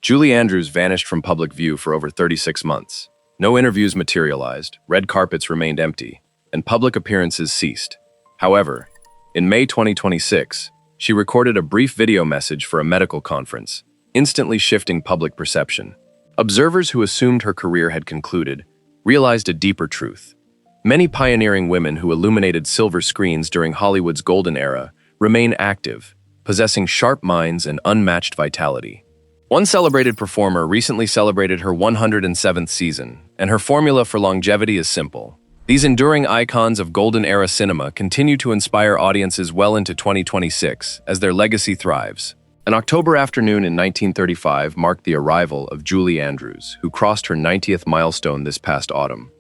Julie Andrews vanished from public view for over 36 months. No interviews materialized, red carpets remained empty, and public appearances ceased. However, in May 2026, she recorded a brief video message for a medical conference, instantly shifting public perception. Observers who assumed her career had concluded realized a deeper truth. Many pioneering women who illuminated silver screens during Hollywood's golden era remain active, possessing sharp minds and unmatched vitality. One celebrated performer recently celebrated her 107th season, and her formula for longevity is simple. These enduring icons of golden-era cinema continue to inspire audiences well into 2026 as their legacy thrives. An October afternoon in 1935 marked the arrival of Julie Andrews, who crossed her 90th milestone this past autumn.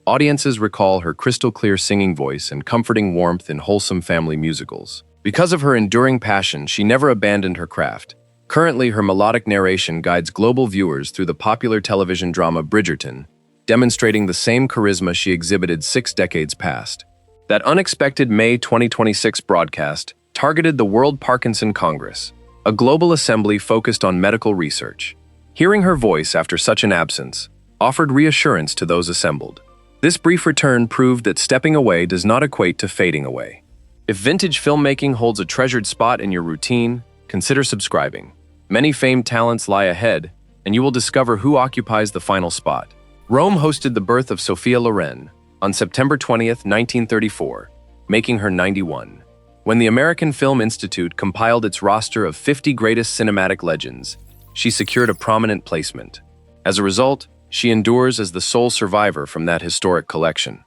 Audiences recall her crystal-clear singing voice and comforting warmth in wholesome family musicals. Because of her enduring passion, she never abandoned her craft. Currently, her melodic narration guides global viewers through the popular television drama Bridgerton, demonstrating the same charisma she exhibited 6 decades past. That unexpected May 2026 broadcast targeted the World Parkinson Congress, a global assembly focused on medical research. Hearing her voice after such an absence offered reassurance to those assembled. This brief return proved that stepping away does not equate to fading away. If vintage filmmaking holds a treasured spot in your routine, consider subscribing. Many famed talents lie ahead, and you will discover who occupies the final spot. Rome hosted the birth of Sophia Loren on September 20th, 1934, making her 91. When the American Film Institute compiled its roster of 50 greatest cinematic legends, she secured a prominent placement. As a result, she endures as the sole survivor from that historic collection.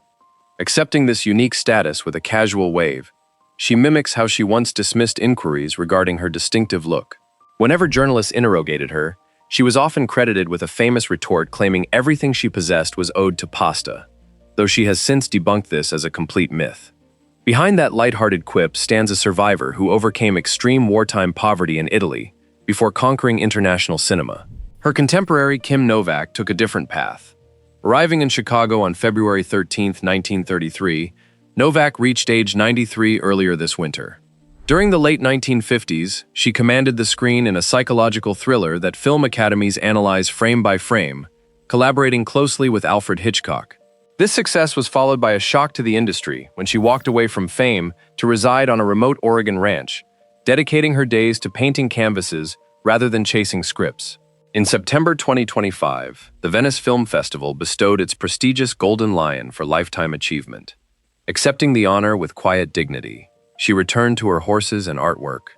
Accepting this unique status with a casual wave, she mimics how she once dismissed inquiries regarding her distinctive look. Whenever journalists interrogated her, she was often credited with a famous retort claiming everything she possessed was owed to pasta, though she has since debunked this as a complete myth. Behind that lighthearted quip stands a survivor who overcame extreme wartime poverty in Italy before conquering international cinema. Her contemporary Kim Novak took a different path. Arriving in Chicago on February 13, 1933, Novak reached age 93 earlier this winter. During the late 1950s, she commanded the screen in a psychological thriller that film academies analyze frame by frame, collaborating closely with Alfred Hitchcock. This success was followed by a shock to the industry when she walked away from fame to reside on a remote Oregon ranch, dedicating her days to painting canvases rather than chasing scripts. In September 2025, the Venice Film Festival bestowed its prestigious Golden Lion for lifetime achievement. Accepting the honor with quiet dignity, she returned to her horses and artwork,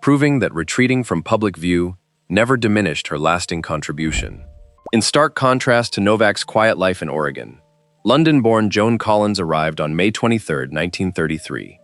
proving that retreating from public view never diminished her lasting contribution. In stark contrast to Novak's quiet life in Oregon, London-born Joan Collins arrived on May 23, 1933,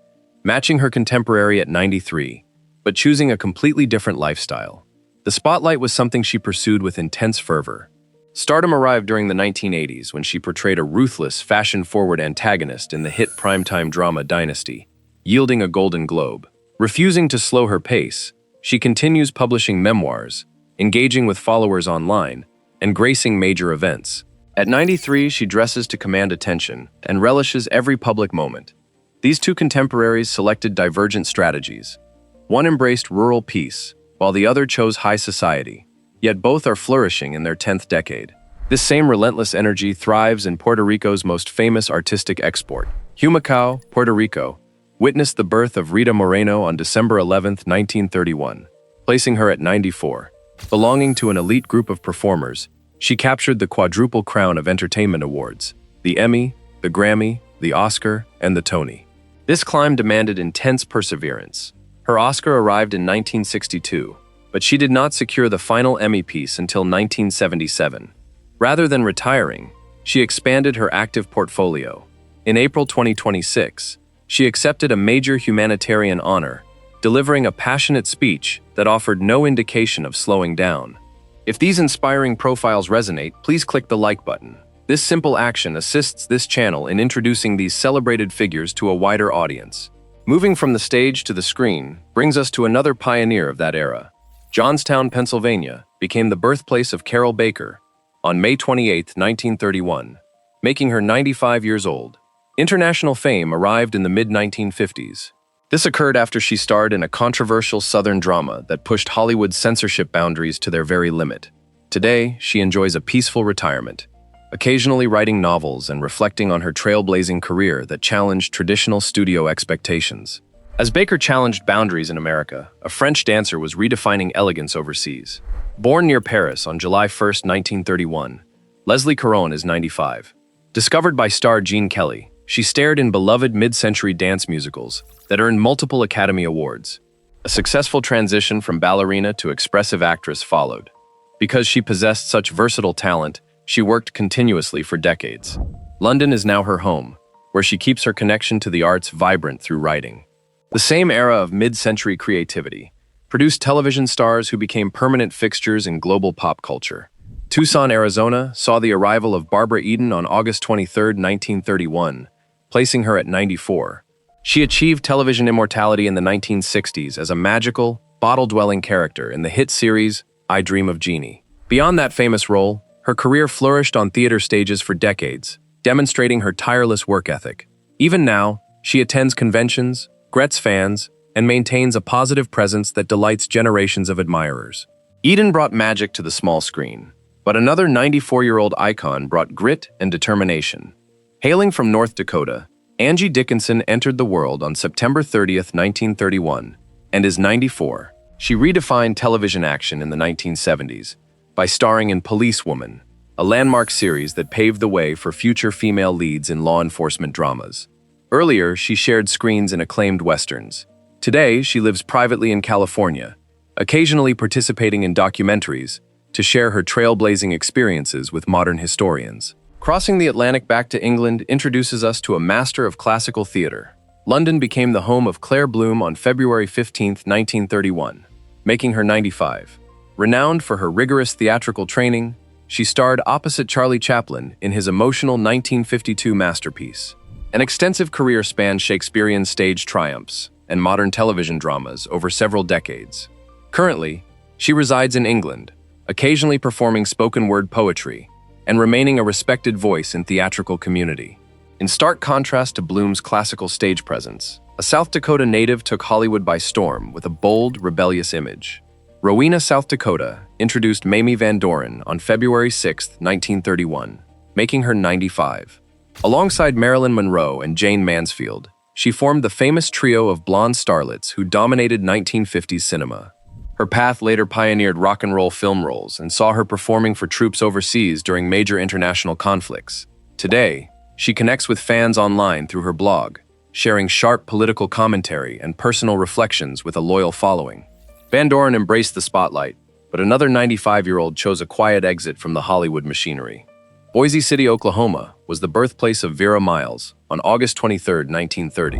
matching her contemporary at 93, but choosing a completely different lifestyle. The spotlight was something she pursued with intense fervor. Stardom arrived during the 1980s when she portrayed a ruthless, fashion-forward antagonist in the hit primetime drama Dynasty, yielding a Golden Globe. Refusing to slow her pace, she continues publishing memoirs, engaging with followers online, and gracing major events. At 93, she dresses to command attention and relishes every public moment. These two contemporaries selected divergent strategies. One embraced rural peace, while the other chose high society, yet both are flourishing in their 10th decade. This same relentless energy thrives in Puerto Rico's most famous artistic export. Humacao, Puerto Rico, witnessed the birth of Rita Moreno on December 11, 1931, placing her at 94. Belonging to an elite group of performers, she captured the quadruple crown of entertainment awards: the Emmy, the Grammy, the Oscar, and the Tony. This climb demanded intense perseverance. Her Oscar arrived in 1962, but she did not secure the final Emmy piece until 1977. Rather than retiring, she expanded her active portfolio. In April 2026, she accepted a major humanitarian honor, delivering a passionate speech that offered no indication of slowing down. If these inspiring profiles resonate, please click the like button. This simple action assists this channel in introducing these celebrated figures to a wider audience. Moving from the stage to the screen brings us to another pioneer of that era. Johnstown, Pennsylvania, became the birthplace of Carroll Baker on May 28, 1931, making her 95 years old. International fame arrived in the mid-1950s. This occurred after she starred in a controversial Southern drama that pushed Hollywood's censorship boundaries to their very limit. Today, she enjoys a peaceful retirement, occasionally writing novels and reflecting on her trailblazing career that challenged traditional studio expectations. As Baker challenged boundaries in America, a French dancer was redefining elegance overseas. Born near Paris on July 1, 1931, Leslie Caron is 95. Discovered by star Gene Kelly, she starred in beloved mid-century dance musicals that earned multiple Academy Awards. A successful transition from ballerina to expressive actress followed. Because she possessed such versatile talent, she worked continuously for decades. London is now her home, where she keeps her connection to the arts vibrant through writing. The same era of mid-century creativity produced television stars who became permanent fixtures in global pop culture. Tucson, Arizona saw the arrival of Barbara Eden on August 23, 1931, placing her at 94. She achieved television immortality in the 1960s as a magical, bottle-dwelling character in the hit series I Dream of Jeannie. Beyond that famous role, her career flourished on theater stages for decades, demonstrating her tireless work ethic. Even now, she attends conventions, grets fans, and maintains a positive presence that delights generations of admirers. Eden brought magic to the small screen, but another 94-year-old icon brought grit and determination. Hailing from North Dakota, Angie Dickinson entered the world on September 30, 1931, and is 94. She redefined television action in the 1970s by starring in Policewoman, a landmark series that paved the way for future female leads in law enforcement dramas. Earlier, she shared screens in acclaimed westerns. Today, she lives privately in California, occasionally participating in documentaries to share her trailblazing experiences with modern historians. Crossing the Atlantic back to England introduces us to a master of classical theater. London became the home of Claire Bloom on February 15, 1931, making her 95. Renowned for her rigorous theatrical training, she starred opposite Charlie Chaplin in his emotional 1952 masterpiece. An extensive career spanned Shakespearean stage triumphs and modern television dramas over several decades. Currently, she resides in England, occasionally performing spoken-word poetry and remaining a respected voice in theatrical community. In stark contrast to Bloom's classical stage presence, a South Dakota native took Hollywood by storm with a bold, rebellious image. Rowena, South Dakota, introduced Mamie Van Doren on February 6, 1931, making her 95. Alongside Marilyn Monroe and Jane Mansfield, she formed the famous trio of blonde starlets who dominated 1950s cinema. Her path later pioneered rock and roll film roles and saw her performing for troops overseas during major international conflicts. Today, she connects with fans online through her blog, sharing sharp political commentary and personal reflections with a loyal following. Van Doren embraced the spotlight, but another 95-year-old chose a quiet exit from the Hollywood machinery. Boise City, Oklahoma, was the birthplace of Vera Miles on August 23, 1930.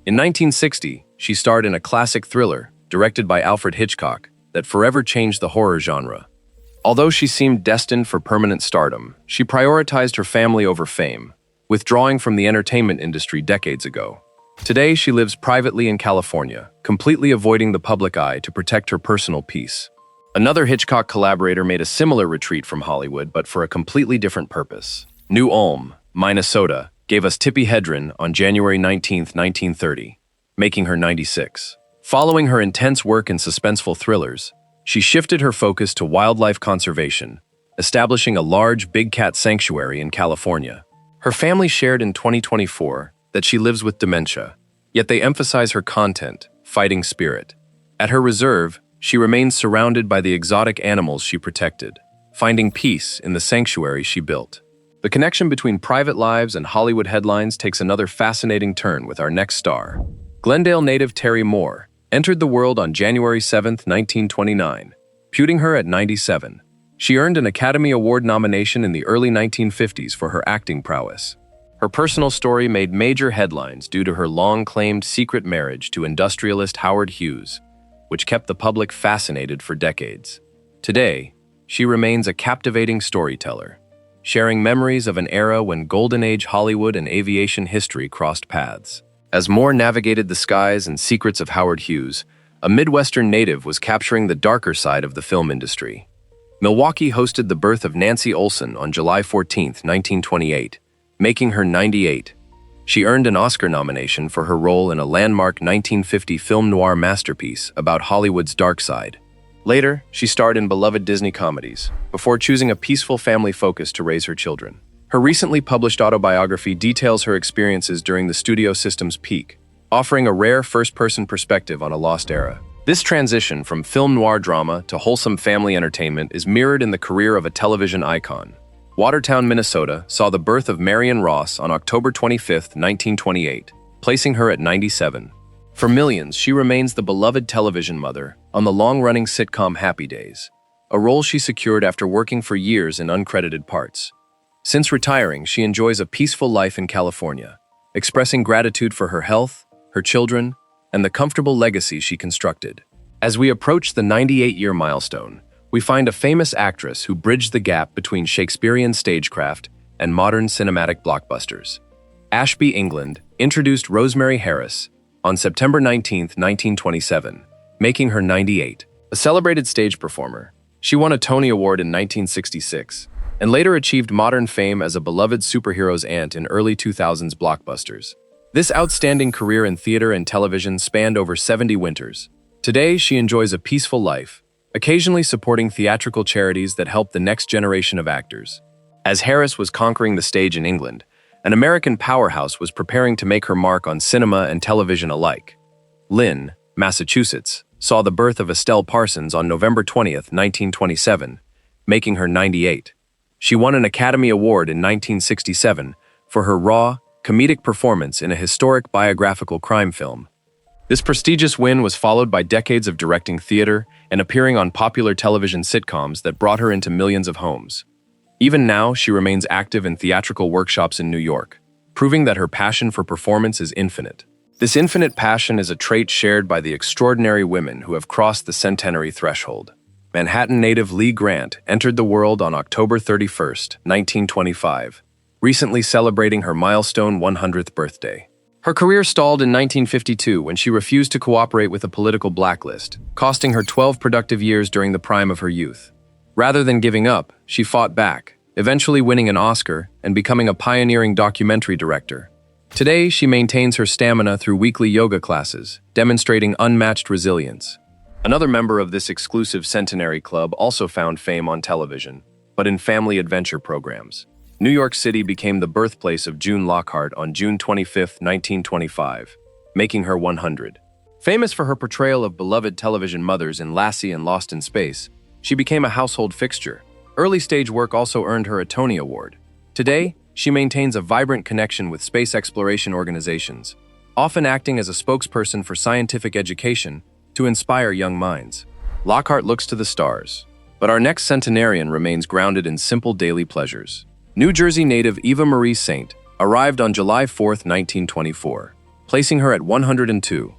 In 1960, she starred in a classic thriller directed by Alfred Hitchcock that forever changed the horror genre. Although she seemed destined for permanent stardom, she prioritized her family over fame, withdrawing from the entertainment industry decades ago. Today, she lives privately in California, completely avoiding the public eye to protect her personal peace. Another Hitchcock collaborator made a similar retreat from Hollywood, but for a completely different purpose. New Ulm, Minnesota, gave us Tippi Hedren on January 19, 1930, making her 96. Following her intense work in suspenseful thrillers, she shifted her focus to wildlife conservation, establishing a large big cat sanctuary in California. Her family shared in 2024 that she lives with dementia, yet they emphasize her content, fighting spirit. At her reserve, she remains surrounded by the exotic animals she protected, finding peace in the sanctuary she built. The connection between private lives and Hollywood headlines takes another fascinating turn with our next star. Glendale native Tery Moore entered the world on January 7, 1929, putting her at 97. She earned an Academy Award nomination in the early 1950s for her acting prowess. Her personal story made major headlines due to her long-claimed secret marriage to industrialist Howard Hughes, which kept the public fascinated for decades. Today, she remains a captivating storyteller, sharing memories of an era when Golden Age Hollywood and aviation history crossed paths. As Moore navigated the skies and secrets of Howard Hughes, a Midwestern native was capturing the darker side of the film industry. Milwaukee hosted the birth of Nancy Olson on July 14, 1928, making her 98. She earned an Oscar nomination for her role in a landmark 1950 film noir masterpiece about Hollywood's dark side. Later, she starred in beloved Disney comedies, before choosing a peaceful family focus to raise her children. Her recently published autobiography details her experiences during the studio system's peak, offering a rare first-person perspective on a lost era. This transition from film noir drama to wholesome family entertainment is mirrored in the career of a television icon. Watertown, Minnesota saw the birth of Marion Ross on October 25, 1928, placing her at 97. For millions, she remains the beloved television mother on the long-running sitcom Happy Days, a role she secured after working for years in uncredited parts. Since retiring, she enjoys a peaceful life in California, expressing gratitude for her health, her children, and the comfortable legacy she constructed. As we approach the 98-year milestone, we find a famous actress who bridged the gap between Shakespearean stagecraft and modern cinematic blockbusters. Ashby, England, introduced Rosemary Haris on September 19, 1927, making her 98. A celebrated stage performer, she won a Tony Award in 1966, and later achieved modern fame as a beloved superhero's aunt in early 2000s blockbusters. This outstanding career in theater and television spanned over 70 winters. Today, she enjoys a peaceful life, occasionally supporting theatrical charities that help the next generation of actors. As Haris was conquering the stage in England, an American powerhouse was preparing to make her mark on cinema and television alike. Lynn, Massachusetts, saw the birth of Estelle Parsons on November 20, 1927, making her 98. She won an Academy Award in 1967 for her raw, comedic performance in a historic biographical crime film. This prestigious win was followed by decades of directing theater and appearing on popular television sitcoms that brought her into millions of homes. Even now, she remains active in theatrical workshops in New York, proving that her passion for performance is infinite. This infinite passion is a trait shared by the extraordinary women who have crossed the centenary threshold. Manhattan native Lee Grant entered the world on October 31, 1925, recently celebrating her milestone 100th birthday. Her career stalled in 1952 when she refused to cooperate with a political blacklist, costing her 12 productive years during the prime of her youth. Rather than giving up, she fought back, eventually winning an Oscar and becoming a pioneering documentary director. Today, she maintains her stamina through weekly yoga classes, demonstrating unmatched resilience. Another member of this exclusive centenary club also found fame on television, but in family adventure programs. New York City became the birthplace of June Lockhart on June 25, 1925, making her 100. Famous for her portrayal of beloved television mothers in Lassie and Lost in Space, she became a household fixture. Early stage work also earned her a Tony Award. Today, she maintains a vibrant connection with space exploration organizations, often acting as a spokesperson for scientific education to inspire young minds. Lockhart looks to the stars, but our next centenarian remains grounded in simple daily pleasures. New Jersey native Eva Marie Saint arrived on July 4, 1924, placing her at 102.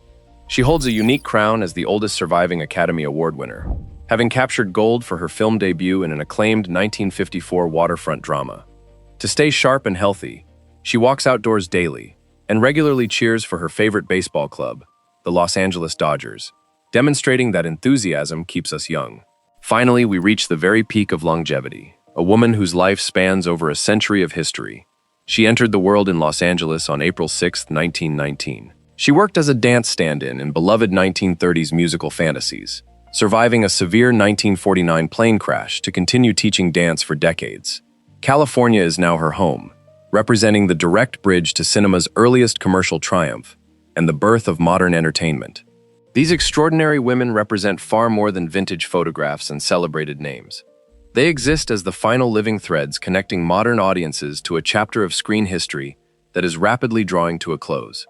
She holds a unique crown as the oldest surviving Academy Award winner, having captured gold for her film debut in an acclaimed 1954 waterfront drama. To stay sharp and healthy, she walks outdoors daily and regularly cheers for her favorite baseball club, the Los Angeles Dodgers, demonstrating that enthusiasm keeps us young. Finally, we reach the very peak of longevity, a woman whose life spans over a century of history. She entered the world in Los Angeles on April 6, 1919. She worked as a dance stand-in in beloved 1930s musical fantasies, surviving a severe 1949 plane crash to continue teaching dance for decades. California is now her home, representing the direct bridge to cinema's earliest commercial triumph and the birth of modern entertainment. These extraordinary women represent far more than vintage photographs and celebrated names. They exist as the final living threads connecting modern audiences to a chapter of screen history that is rapidly drawing to a close.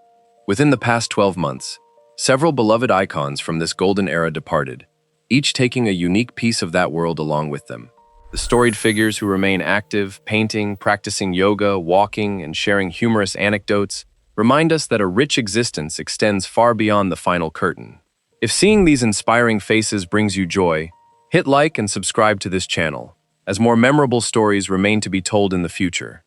Within the past 12 months, several beloved icons from this golden era departed, each taking a unique piece of that world along with them. The storied figures who remain active, painting, practicing yoga, walking, and sharing humorous anecdotes remind us that a rich existence extends far beyond the final curtain. If seeing these inspiring faces brings you joy, hit like and subscribe to this channel, as more memorable stories remain to be told in the future.